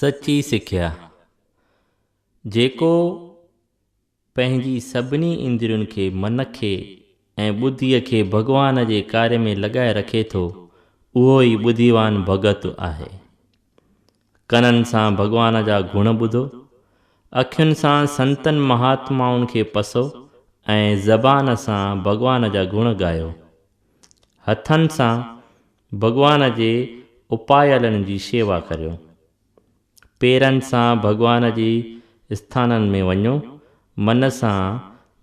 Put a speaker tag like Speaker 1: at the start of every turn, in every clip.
Speaker 1: सची सिख्या। जेको पंहिंजी सभिनी इंद्रियुनि खे, मन खे ऐं ॿुद्धीअ खे भॻवान जे कार्य में लॻाए रखे थो, उहो ई ॿुद्धीवान भगत आहे। कननि सां भॻवान जा गुण ॿुधो, अखियुनि सां संतनि महात्माउनि खे पसो ऐं ज़बान सां भॻवान जा गुण ॻायो। हथनि सां भॻवान जे उपायलनि जी शेवा करियो। पेरनि सां भॻवान जी स्थाननि में वञो। मन सां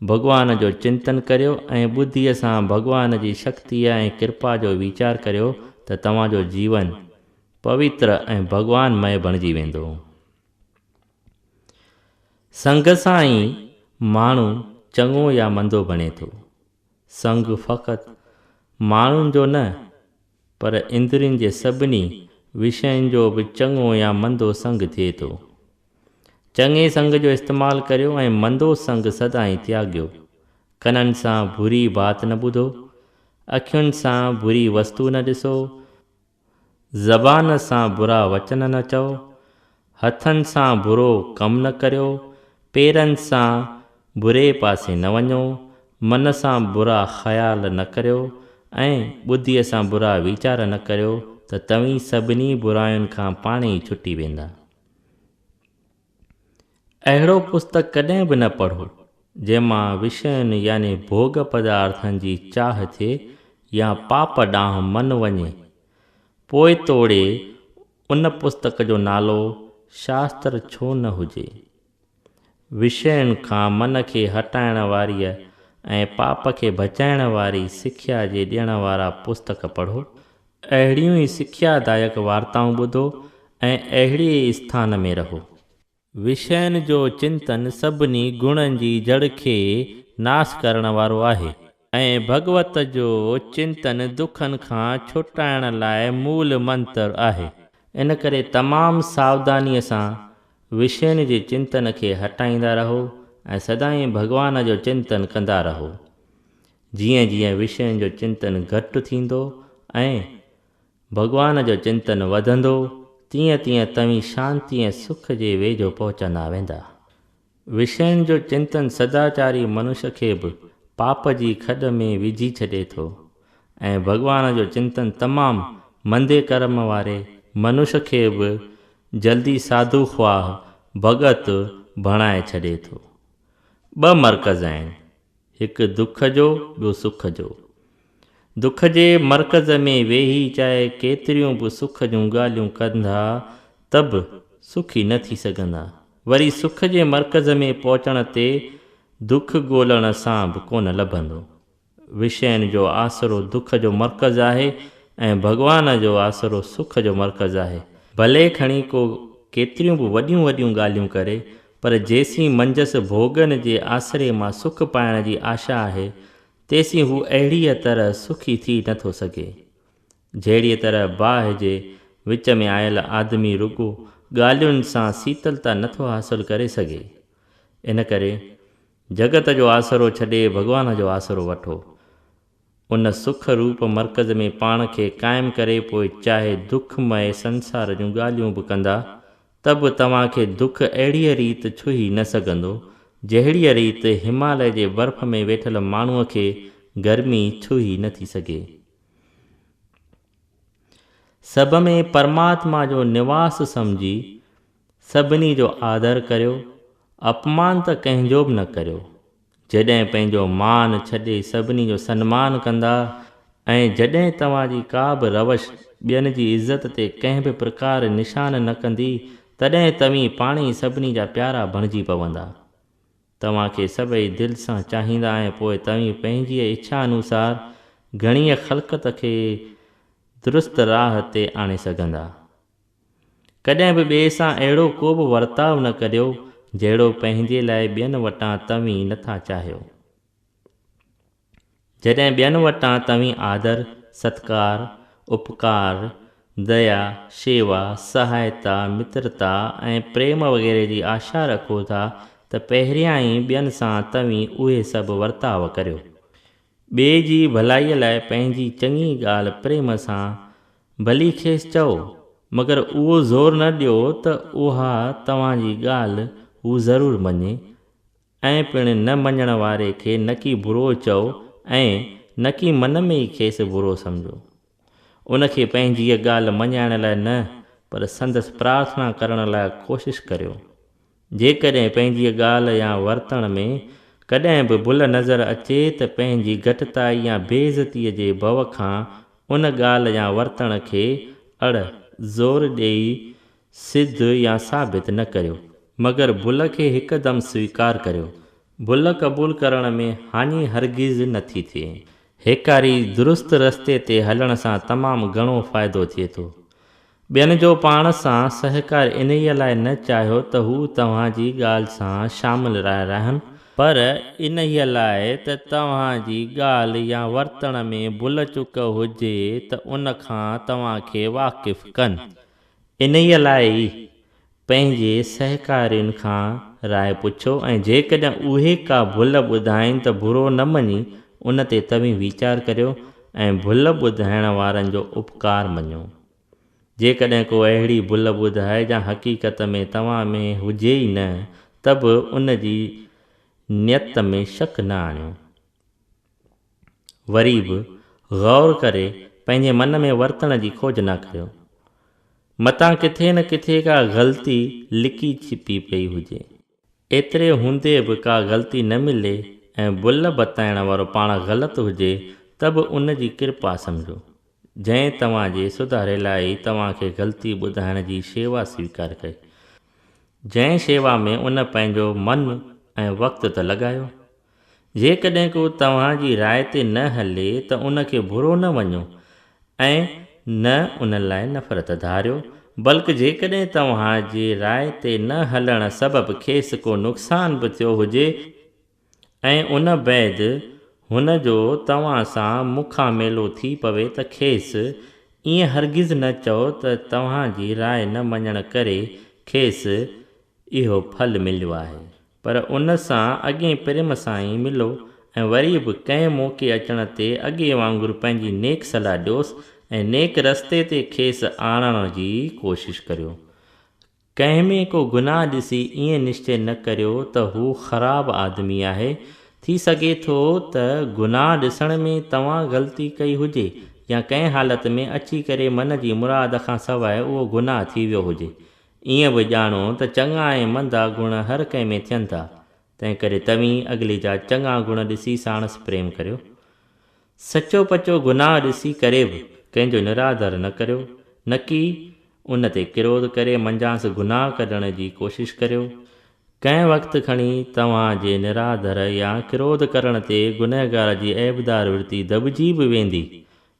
Speaker 1: भॻवान जो चिंतन करियो ऐं ॿुद्धीअ सां भॻवान जी शक्तिअ ऐं कृपा जो वीचार करियो त तव्हांजो जीवन पवित्र ऐं भॻवानमय बणिजी वेंदो। संग सां ई माण्हू चङो या मंदो बणे थो। संग फ़क़ति माण्हुनि जो न, पर इंद्रियुनि जे सभिनी विषयनि जो बि चङो या मंदो संग थिए थो। चङे संग जो इस्तेमालु करियो ऐं मंदो संग सदाईं त्यागियो। कननि सां बुरी बात न ॿुधो, अखियुनि सां बुरी वस्तु न ॾिसो, ज़बान सां बुरा वचन न चओ, हथनि सां बुरो कमु न करियो, पेरनि सां बुरे पासे न वञो, मन सां बुरा ख़्याल न करियो ऐं ॿुद्धीअ सां बुरा वीचार न करियो त तव्हीं सभिनी बुरायुनि खां पाण ई छुटी वेंदा। अहिड़ो पुस्तक कॾहिं बि न पढ़ो जंहिंमां विषयनि यानी भोग पदार्थनि जी चाह थिए या पाप ॾांहुं मन वञे। पोइ तोड़े उन पुस्तक जो नालो शास्त्र छो न हुजे। विषयनि खां मन खे हटाइण वारीअ ऐं पाप खे बचाइण वारी सिख्या जे ॾियण वारा पुस्तक पढ़ो। अहिड़ियूं ई सिख्यादायक वार्ताऊं ॿुधो ऐं अहिड़े स्थान में रहो। विषयनि जो चिंतन सभिनी गुणनि जी जड़ खे नाश करण वारो आहे ऐं भगवत जो चिंतन दुखनि खां छुटाइण लाइ मूल मंत्र आहे। इन करे तमामु सावधानीअ सां विषयनि जे चिंतन खे हटाईंदा रहो ऐं सदाईं भॻवान जो चिंतन कंदा रहो। जीअं जीअं विषयनि जो चिंतन घटि थींदो ऐं भॻवान जो चिंतन वधंदो, तीअं तीअं तव्हीं शांती ऐं सुख जे वेझो पहुचंदा वेंदा। विषयनि जो चिंतन सदाचारी मनुष्य खे बि पाप जी खॾ में विझी छॾे थो ऐं भॻवान जो चिंतन तमामु मंदे कर्म वारे मनुष्य खे बि जल्दी साधु ख़्वाह भगत बणाए छॾे थो। ॿ मर्कज़ आहिनि, हिकु दुख जो, ॿियो सुख जो। दुख जे मर्कज़ में वेही चाहे केतिरियूं बि सुख जूं ॻाल्हियूं कंदा त बि सुखी न थी सघंदा। वरी सुख जे मर्कज़ में पहुचण ते दुख ॻोल्हण सां बि कोन लभंदो। विषयनि जो आसरो दुख जो मर्कज़ आहे ऐं भॻवान जो आसरो सुख जो मर्कज़ आहे। भले खणी को केतिरियूं बि वॾियूं वॾियूं ॻाल्हियूं करे, पर जेसीं मंझसि भोगनि जे आसरे मां सुख पाइण जी आशा आहे, तेसीं हू अहिड़ीअ तरह सुखी थी नथो सघे जहिड़ीअ तरह बाहि जे विच में आयल आदमी रुॻो ॻाल्हियुनि सां शीतलता नथो हासिलु करे सघे। इन करे जगत जो आसरो छॾे भॻवान जो आसरो वठो। उन सुख रूप मर्कज़ में पाण खे क़ाइमु करे पोइ चाहे दुखमय संसार जूं ॻाल्हियूं बि कंदा त बि तव्हांखे दुख अहिड़ीअ रीति छुही न सघंदो जहिड़ीअ रीति हिमालय जे बर्फ़ में वेठल माण्हूअ खे गर्मी छुही नथी सघे। सभ में परमात्मा जो निवास सम्झी सभिनी जो आदर करियो। अपमान त कंहिंजो बि न करियो। जॾहिं पंहिंजो मान छॾे सभिनी जो सन्मान कंदा ऐं जॾहिं तव्हांजी का बि रवश ॿियनि जी इज़त ते कंहिं बि प्रकार निशान न कंदी, तॾहिं तव्हीं पाण ई सभिनी जा प्यारा बणिजी पवंदा। तव्हांखे सभई दिलि सां चाहींदा ऐं पोइ तव्हीं पंहिंजी इच्छा अनुसार घणीअ ख़ल्क़त खे दुरुस्त राह ते आणे सघंदा। कॾहिं बि ॿिए सां अहिड़ो को बि वर्ताव न करियो जहिड़ो पंहिंजे लाइ ॿियनि वटां तव्हीं नथा चाहियो। जॾहिं ॿियनि वटां तव्हीं आदर, सत्कार, उपकार, दया, शेवा, सहायता, मित्रता ऐं प्रेम वग़ैरह जी आशा रखो था त पहिरियां ई ॿियनि सां तव्हीं उहे सभु वर्ताव करियो। ॿिए जी भलाईअ लाइ पंहिंजी चङी ॻाल्हि प्रेम सां भली खेसि चओ, मगर उहो ज़ोर न ॾियो त उहा तव्हांजी ॻाल्हि हू ज़रूरु मञे ऐं पिणु न मञण वारे खे न की बुरो चओ ऐं न की मन में ई खेसि बुरो सम्झो। उनखे पंहिंजी इहा ॻाल्हि मञाइण लाइ न पर संदसि प्रार्थना करण लाइ कोशिशि करियो। जेकॾहिं पंहिंजी ॻाल्हि या वर्तण में कॾहिं बि भुल नज़र अचे त पंहिंजी घटिताई या बेइज़तीअ जे भउ खां उन ॻाल्हि या वर्तण खे अड़ ज़ोर ॾेई सिद्ध या साबित न करियो, मगर भुल खे हिकदमि स्वीकार करियो। भुल क़बूल करण में हानि हरगिज़ नथी थिए। हेकारी दुरुस्त रस्ते ते हलण सां तमामु घणो फ़ाइदो थिए थो। ॿियनि जो पाण सां सहकार इन्हीअ लाइ न चाहियो त हू तव्हांजी ॻाल्हि सां शामिलु रहनि, पर इन्हीअ लाइ त तव्हांजी ॻाल्हि या वर्तण में भुल चुक हुजे त उन खां तव्हांखे वाक़िफ़ कनि। इन्हीअ लाइ ई पंहिंजे सहकारियुनि खां राय पुछो ऐं जेकॾहिं उहे का भुल ॿुधाइनि त बुरो न मञी उन ते तव्हीं वीचार करियो ऐं भुल ॿुधाइण वारनि जो उपकार मञो। जेकॾहिं को अहिड़ी भुल ॿुधाए जा हक़ीक़त में तव्हां में हुजे ई न त बि उन जी नियत में शक न आणियो। वरी बि ग़ौर करे पंहिंजे मन में वर्तण जी खोज न करियो। मतां किथे न किथे का ग़लती लिकी छिपी पई हुजे। एतिरे हूंदे बि का ग़लती न मिले ऐं भुल बताइण वारो पाण ग़लति हुजे त बि उन जी किरपा सम्झो, जंहिं तव्हांजे सुधारे लाइ तव्हांखे ग़लती ॿुधाइण जी शेवा स्वीकार कई। जंहिं शेवा में उन पंहिंजो मन ऐं वक़्तु त लॻायो। जेकॾहिं को तव्हांजी राय ते न हले त उनखे बुरो न मञो ऐं न उन लाइ नफ़रत धारियो, बल्कि जेकॾहिं तव्हांजे राय ते न हलण सबबि खेसि को नुक़सान बि थियो हुजे ऐं उन बैदि हुन जो तव्हां सां मुखामेलो थी पवे त खेसि ईअं हरगिज़ न चओ त तव्हांजी राय न मञण करे खेसि इहो फल मिलियो आहे, पर उन सां अॻे प्रेम सां ई मिलो ऐं वरी बि कंहिं मौक़े अचण ते अॻे वांगुरु पंहिंजी नेक सलाह ॾियोसि ऐं नेक रस्ते ते खेसि आणण जी कोशिशि करियो। कंहिं में को गुनाह ॾिसी ईअं निश्चय न करियो त हू ख़राबु आदमी आहे। थी सघे थो त गुनाह ॾिसण में तव्हां ग़लती कई हुजे या कंहिं हालत में अची करे मन जी मुराद खां सवाइ उहो गुनाह थी वियो हुजे। ईअं बि ॼाणो त चङा ऐं मंदा गुण हर कंहिं में थियनि था, तंहिं करे तव्हीं अॻिले जा चङा गुण ॾिसी साणसि प्रेम करियो। सचो पचो गुनाह ॾिसी करे बि कंहिंजो निरादर न करियो, न की उन ते किरोध करे मंझांसि गुनाह कढण जी कोशिशि करियो। कंहिं वक़्तु खणी तव्हांजे निरादर या किरोध करण ते गुनहगार जी ऐबदार वृत्ति दॿिजी बि वेंदी,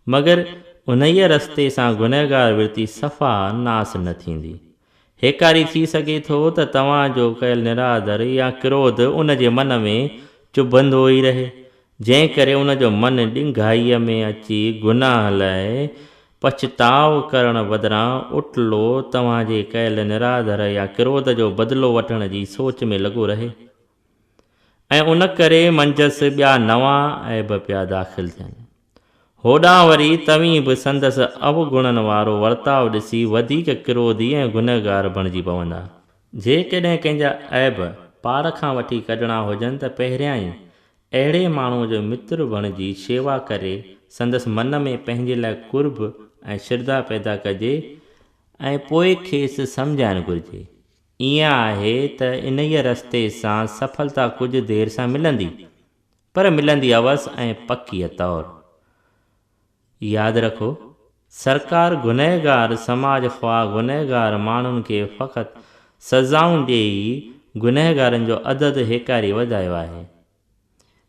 Speaker 1: मगर उन्हीअ रस्ते सां गुनहगार वृत्ति सफ़ा नास न थींदी। हेकारी थी सघे थो त तव्हांजो कयल निरादर या क्रोध उन जे मन में चुभंदो ई रहे, जंहिं करे उन जो मन ॾिंघाईअ में अची गुनाह लाइ पछताव करण बदिरां उटलो तव्हांजे कयल निरादर या क्रोध जो बदिलो वठण जी सोच में लॻो रहे ऐं उन करे मंझसि ॿिया नवां ऐब पिया दाख़िल थियनि। होॾां वरी तव्हीं बि संदसि अवगुणनि वारो वर्ताव ॾिसी वधीक क्रोधी ऐं गुनहगार बणिजी पवंदा। जेकॾहिं कंहिंजा ऐब पाड़ खां वठी कढणा हुजनि त पहिरियां ई अहिड़े माण्हूअ जो मित्र बणिजी शेवा करे संदसि मन में पंहिंजे लाइ कुर्ब ऐं श्रद्धा पैदा कजे ऐं पोइ खेसि सम्झाइणु घुरिजे। ईअं आहे त इन्हीअ रस्ते सां सफलता कुझु देरि सां मिलंदी, पर मिलंदी अवसि ऐं पकीअ तौरु। यादि रखो, सरकार गुनहगार समाज ख़्वाह गुनहगार माण्हुनि खे फ़क़ति सज़ाऊं ॾेई गुनहगारनि जो अदद हेकारी वधायो आहे।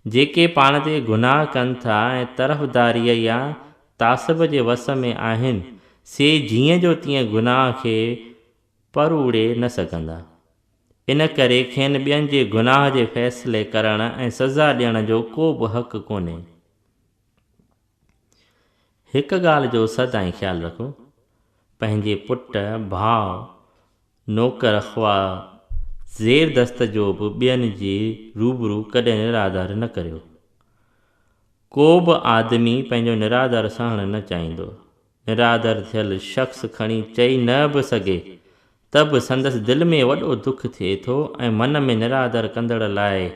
Speaker 1: जेके पाण ते गुनाह कनि था ऐं तरफ़दारीअ या तासिब जे वस में आहिनि, से जीअं जो तीअं गुनाह खे परूड़े न सघंदा। इन करे खेनि ॿियनि जे गुनाह जे फ़ैसिले करण ऐं सज़ा ॾियण जो को बि हक़ु कोन्हे। हिकु ॻाल्हि जो सदाईं ख़्यालु रखो, पंहिंजे पुट भाउ नौकर ख़्वाह ज़ेर दस्त जो बि ॿियनि जे रूबरू कॾहिं निरादर न करियो। को बि आदमी पंहिंजो निरादर सहणु न चाहींदो, निरादर थियल शख़्स खणी चई न बि सघे त बि संदसि दिलि में वॾो दुख थिए थो ऐं मन में निरादर कंदड़ लाइ